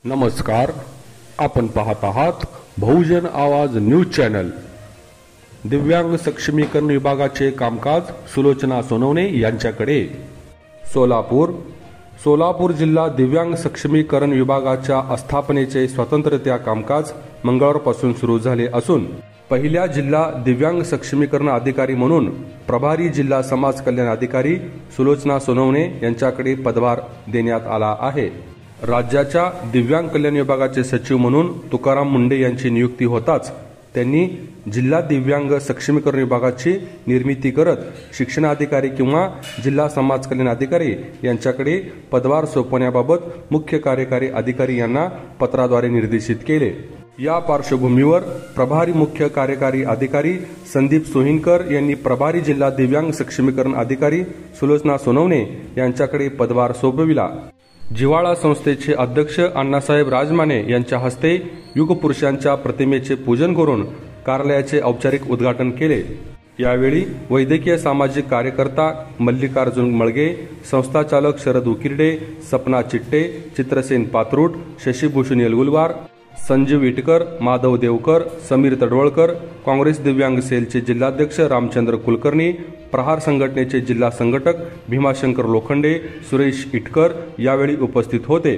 नमस्कार, आपण पाहत आहात बहुजन आवाज न्यूज चॅनल। दिव्यांग सक्षमीकरण विभागाचे कामकाज सुलोचना सोनवणे यांच्याकडे। सोलापूर जिल्हा दिव्यांग सक्षमीकरण विभागाच्या स्थापनेचे स्वतंत्ररित्या कामकाज मंगळवारपासून सुरू झाले असून पहिल्या जिल्हा दिव्यांग सक्षमीकरण अधिकारी म्हणून प्रभारी जिल्हा समाज कल्याण अधिकारी सुलोचना सोनवणे यांच्याकडे पदभार देण्यात आला आहे। राज्याच्या दिव्यांग कल्याण विभागाचे सचिव म्हणून तुकाराम मुंडे यांची नियुक्ती होताच त्यांनी जिल्हा दिव्यांग सक्षमीकरण विभागाची निर्मिती करत शिक्षणाधिकारी किंवा जिल्हा समाज कल्याण अधिकारी यांच्याकडे पदभार सोपवण्याबाबत मुख्य कार्यकारी अधिकारी यांना पत्राद्वारे निर्देशित केले। या पार्श्वभूमीवर प्रभारी मुख्य कार्यकारी अधिकारी संदीप सोहिनकर यांनी प्रभारी जिल्हा दिव्यांग सक्षमीकरण अधिकारी सुलोचना सोनवणे यांच्याकडे पदभार सोपविला। जिव्हाळा संस्थेचे अध्यक्ष अण्णासाहेब राजमाने यांच्या हस्ते युगपुरुषांच्या प्रतिमेचे पूजन करून कार्यालयाचे औपचारिक उद्घाटन केले। यावेळी वैद्यकीय सामाजिक कार्यकर्ता मल्लिकार्जुन मळगे, संस्थाचालक शरद उकिरडे, सपना चिट्टे, चित्रसेन पात्रूट, शशीभूषण येलगुलवार, संजीव इटकर, माधव देवकर, समीर तडवळकर, काँग्रेस दिव्यांग सेलचे जिल्हाध्यक्ष रामचंद्र कुलकर्णी, प्रहार संघटनेचे जिल्हा संघटक भीमाशंकर लोखंडे, सुरेश इटकर यावेळी उपस्थित होते।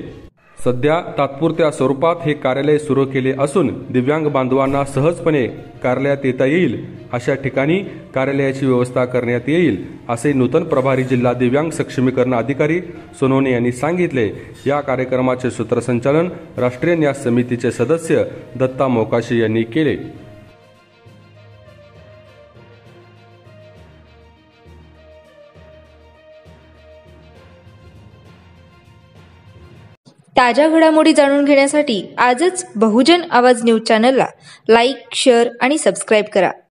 सध्या तात्पुरत्या स्वरूपात हे कार्यालय सुरू केले असून दिव्यांग बांधवांना सहजपणे कार्यालयात येता येईल अशा ठिकाणी कार्यालयाची व्यवस्था करण्यात येईल असे नूतन प्रभारी जिल्हा दिव्यांग सक्षमीकरण अधिकारी सोनवणे यांनी सांगितले। या कार्यक्रमाचे सूत्रसंचालन राष्ट्रीय न्यास समितीचे सदस्य दत्ता मोकाशी यांनी केले। ताज्या घडामोडी जाणून घेण्यासाठी आजच बहुजन आवाज न्यूज चॅनलला लाईक, शेअर आणि सबस्क्राईब करा।